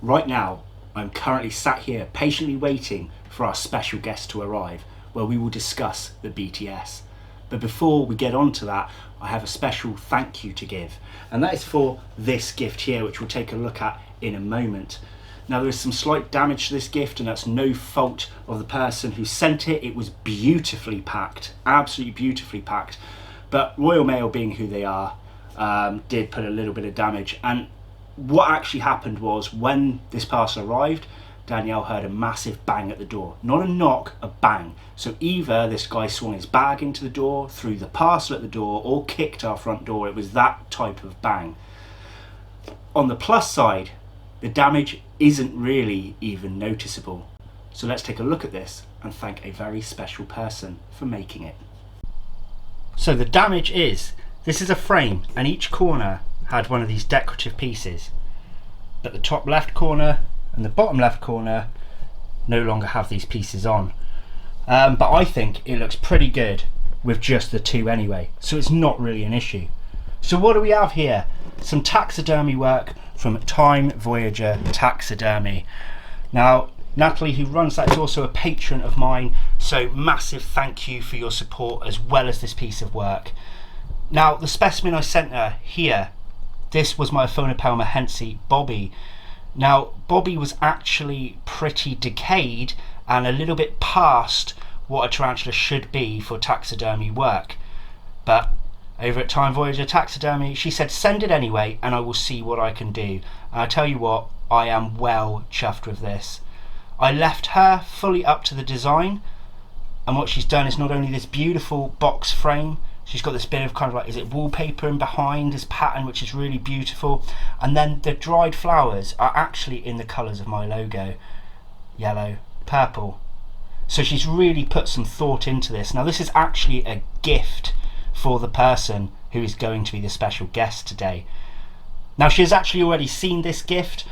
Right now, I'm currently sat here patiently waiting for our special guest to arrive, where we will discuss the BTS. But before we get on to that, I have a special thank you to give, and that is for this gift here, which we'll take a look at in a moment. Now, there is some slight damage to this gift, and that's no fault of the person who sent it. It was beautifully packed, absolutely beautifully packed. But Royal Mail, being who they are, did put a little bit of damage. And what actually happened was, when this parcel arrived, Danielle heard a massive bang at the door. Not a knock, a bang. So either this guy swung his bag into the door, threw the parcel at the door, or kicked our front door. It was that type of bang. On the plus side, the damage isn't really even noticeable. So let's take a look at this and thank a very special person for making it. So the damage is, this is a frame, and each corner had one of these decorative pieces. But the top left corner and the bottom left corner no longer have these pieces on. But I think it looks pretty good with just the two anyway, so it's not really an issue. So what do we have here? Some taxidermy work from Time Voyager Taxidermy. Now, Natalie, who runs that, is also a patron of mine, so massive thank you for your support as well as this piece of work. Now, the specimen I sent her here, this was my Phonopelma hensi Bobby. Now, Bobby was actually pretty decayed and a little bit past what a tarantula should be for taxidermy work. But over at Time Voyager Taxidermy, she said send it anyway and I will see what I can do. And I tell you what, I am well chuffed with this. I left her fully up to the design, and what she's done is not only this beautiful box frame, she's got this bit of kind of like, is it wallpaper in behind, this pattern which is really beautiful, and then the dried flowers are actually in the colours of my logo, yellow, purple. So she's really put some thought into this. Now, this is actually a gift for the person who is going to be the special guest today. Now, she has actually already seen this gift.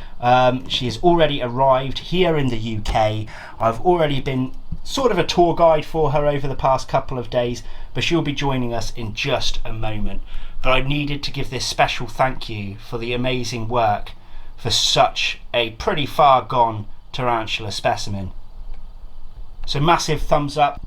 She has already arrived here in the UK. I've already been sort of a tour guide for her over the past couple of days, but she'll be joining us in just a moment. But I needed to give this special thank you for the amazing work for such a pretty far gone tarantula specimen. So massive thumbs up.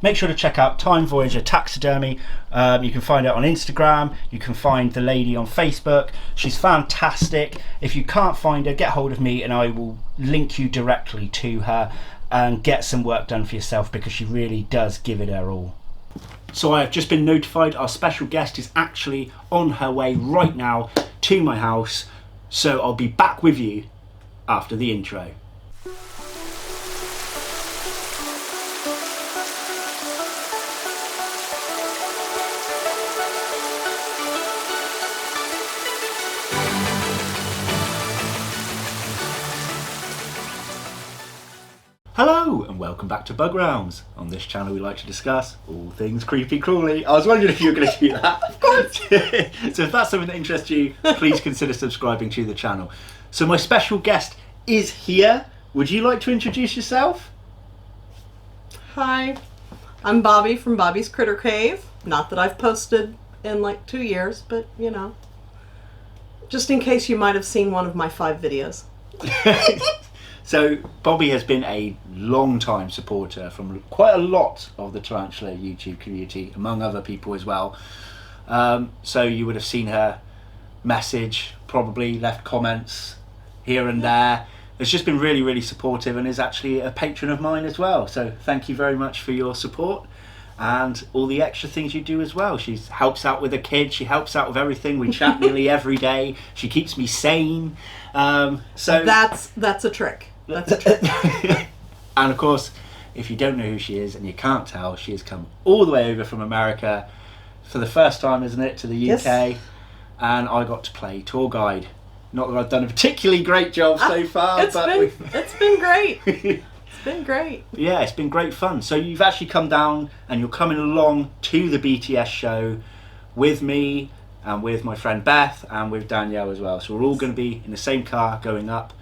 Make sure to check out Time Voyager Taxidermy. You can find it on Instagram. You can find the lady on Facebook. She's fantastic. If you can't find her, get hold of me and I will link you directly to her and get some work done for yourself, because she really does give it her all. So I have just been notified our special guest is actually on her way right now to my house. So I'll be back with you after the intro. Hello and welcome back to Bug Realms. On this channel we like to discuss all things creepy crawly. I was wondering if you were going to do that. Of course. So if that's something that interests you, please consider subscribing to the channel. So my special guest is here. Would you like to introduce yourself? Hi, I'm Bobby from Bobby's Critter Cave. Not that I've posted in like 2 years, but you know, just in case you might have seen one of my 5 videos. So Bobby has been a long time supporter from quite a lot of the tarantula YouTube community, among other people as well. So you would have seen her message, probably left comments here and there. It's just been really, really supportive and is actually a patron of mine as well. So thank you very much for your support and all the extra things you do as well. She helps out with the kids, she helps out with everything. We chat nearly every day. She keeps me sane. So that's a trick. That's a trick. And of course, if you don't know who she is and you can't tell, she has come all the way over from America for the first time, isn't it, to the UK? Yes. And I got to play tour guide. Not that I've done a particularly great job so far, it's been great. It's been great. Yeah, it's been great fun. So you've actually come down and you're coming along to the BTS show with me and with my friend Beth and with Danielle as well. So we're all going to be in the same car going up.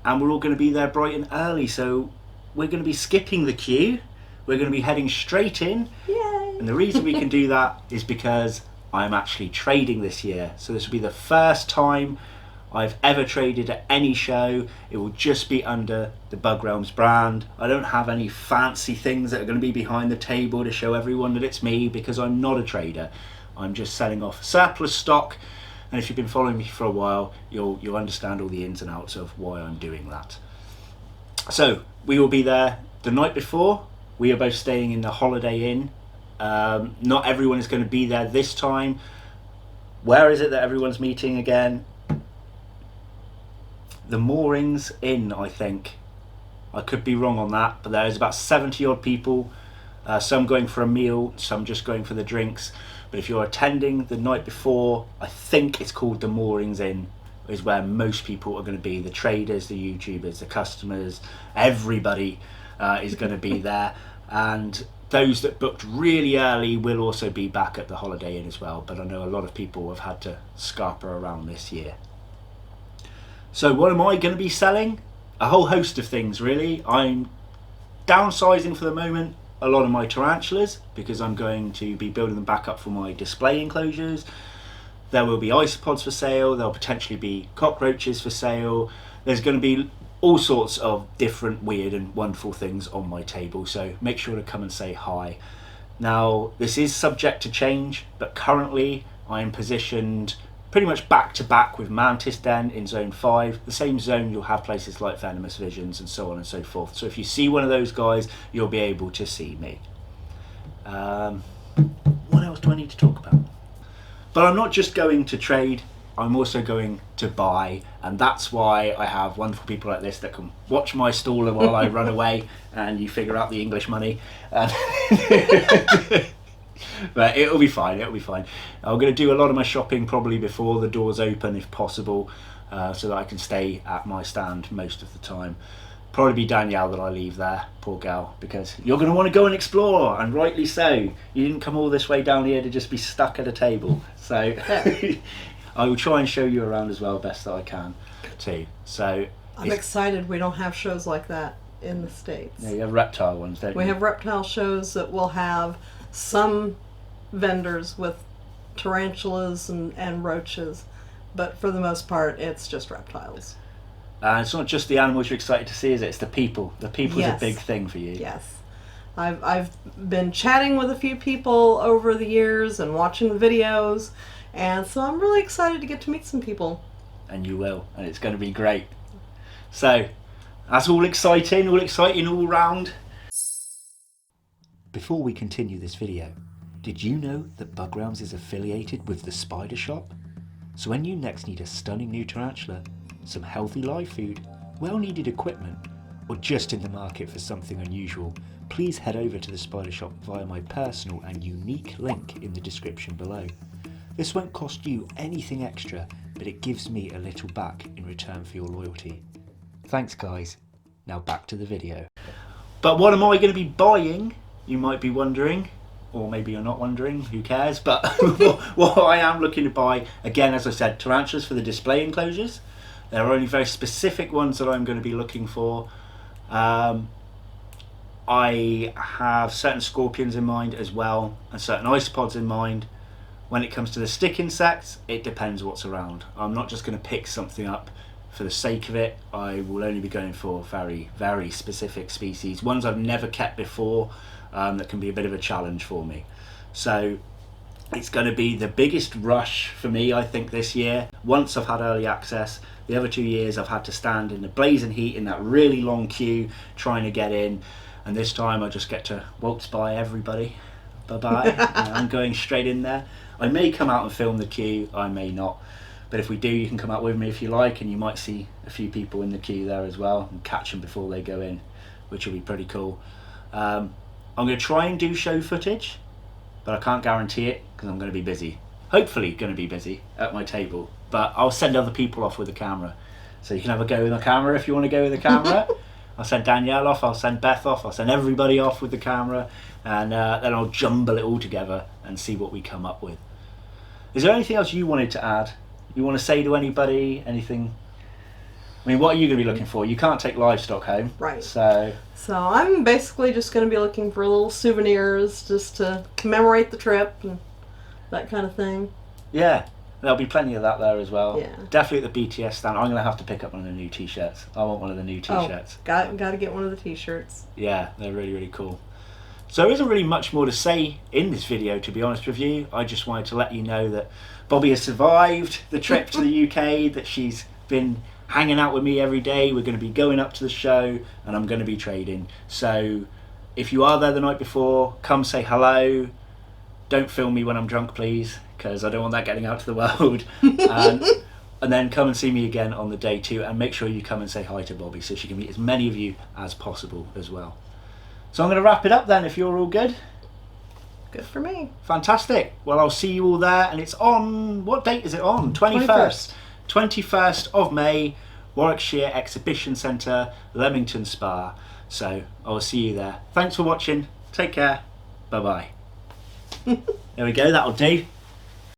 And we're all going to be there bright and early, so we're going to be skipping the queue. We're going to be heading straight in. Yay! And the reason we can do that is because I'm actually trading this year. So this will be the first time I've ever traded at any show. It will just be under the Bug Realms brand. I don't have any fancy things that are going to be behind the table to show everyone that it's me, because I'm not a trader. I'm just selling off surplus stock, and if you've been following me for a while, you'll understand all the ins and outs of why I'm doing that. So we will be there the night before. We are both staying in the Holiday Inn. Not everyone is going to be there this time. Where is it that everyone's meeting again? The Moorings Inn, I think. I could be wrong on that, but there's about 70 odd people, some going for a meal, some just going for the drinks. But if you're attending the night before, I think it's called the Moorings Inn, is where most people are going to be. The traders, the YouTubers, the customers, everybody is going to be there. And those that booked really early will also be back at the Holiday Inn as well. But I know a lot of people have had to scarper around this year. So what am I going to be selling? A whole host of things, really. I'm downsizing for the moment a lot of my tarantulas, because I'm going to be building them back up for my display enclosures. There will be isopods for sale. There'll potentially be cockroaches for sale. There's going to be all sorts of different weird and wonderful things on my table, so make sure to come and say hi. Now, this is subject to change, but currently I am positioned pretty much back to back with Mantis Den in Zone 5. The same zone you'll have places like Venomous Visions and so on and so forth. So if you see one of those guys, you'll be able to see me. What else do I need to talk about? But I'm not just going to trade, I'm also going to buy, and that's why I have wonderful people like this that can watch my stall while I run away and you figure out the English money. But it'll be fine, it'll be fine. I'm going to do a lot of my shopping probably before the doors open if possible, so that I can stay at my stand most of the time. Probably be Danielle that I leave there, poor gal, because you're going to want to go and explore, and rightly so. You didn't come all this way down here to just be stuck at a table. So I will try and show you around as well, best that I can too. So I'm excited we don't have shows like that in the States. Yeah, you have reptile ones, don't you? We have reptile shows that will have some vendors with tarantulas and roaches, but for the most part it's just reptiles. It's not just the animals you're excited to see, is it? It's the people. The people is a big thing for you. Yes. I've been chatting with a few people over the years and watching the videos, and so I'm really excited to get to meet some people. And you will, and it's going to be great. So that's all exciting all round. Before we continue this video, did you know that Bug Realms is affiliated with the Spidershop? So when you next need a stunning new tarantula, some healthy live food, well-needed equipment, or just in the market for something unusual, please head over to the Spidershop via my personal and unique link in the description below. This won't cost you anything extra, but it gives me a little back in return for your loyalty. Thanks guys, now back to the video. But what am I going to be buying, you might be wondering, or maybe you're not wondering, who cares, but what I am looking to buy, again as I said, tarantulas for the display enclosures. There are only very specific ones that I'm going to be looking for. I have certain scorpions in mind as well, and certain isopods in mind. When it comes to the stick insects, it depends what's around. I'm not just going to pick something up for the sake of it. I will only be going for very, very specific species, ones I've never kept before, that can be a bit of a challenge for me. So it's going to be the biggest rush for me, I think, this year. Once I've had early access, the other 2 years I've had to stand in the blazing heat in that really long queue trying to get in, and this time I just get to waltz by everybody. Bye-bye. I'm going straight in there. I may come out and film the queue, I may not, but if we do, you can come out with me if you like, and you might see a few people in the queue there as well and catch them before they go in, which will be pretty cool. I'm going to try and do show footage, but I can't guarantee it because I'm going to be busy. Hopefully going to be busy at my table, but I'll send other people off with the camera. So you can have a go with the camera if you want to go with the camera. I'll send Danielle off, I'll send Beth off, I'll send everybody off with the camera, and then I'll jumble it all together and see what we come up with. Is there anything else you wanted to add? You want to say to anybody, anything? I mean, what are you going to be looking for? You can't take livestock home. Right. So I'm basically just going to be looking for little souvenirs just to commemorate the trip and that kind of thing. Yeah. There'll be plenty of that there as well. Yeah. Definitely at the BTS stand. I'm going to have to pick up one of the new t-shirts. I want one of the new t-shirts. Oh, got to get one of the t-shirts. Yeah, they're really, really cool. So there isn't really much more to say in this video, to be honest with you. I just wanted to let you know that Bobby has survived the trip to the UK, that she's been hanging out with me every day. We're going to be going up to the show and I'm going to be trading. So if you are there the night before, come say hello. Don't film me when I'm drunk, please, because I don't want that getting out to the world. And then come and see me again on the day too, and make sure you come and say hi to Bobby so she can meet as many of you as possible as well. So I'm going to wrap it up then, if you're all good. Good for me. Fantastic. Well, I'll see you all there, and it's on, what date is it on? 21st. 21st of May, Warwickshire Exhibition Centre, Leamington Spa. So I'll see you there. Thanks for watching. Take care. Bye-bye. There we go, that'll do.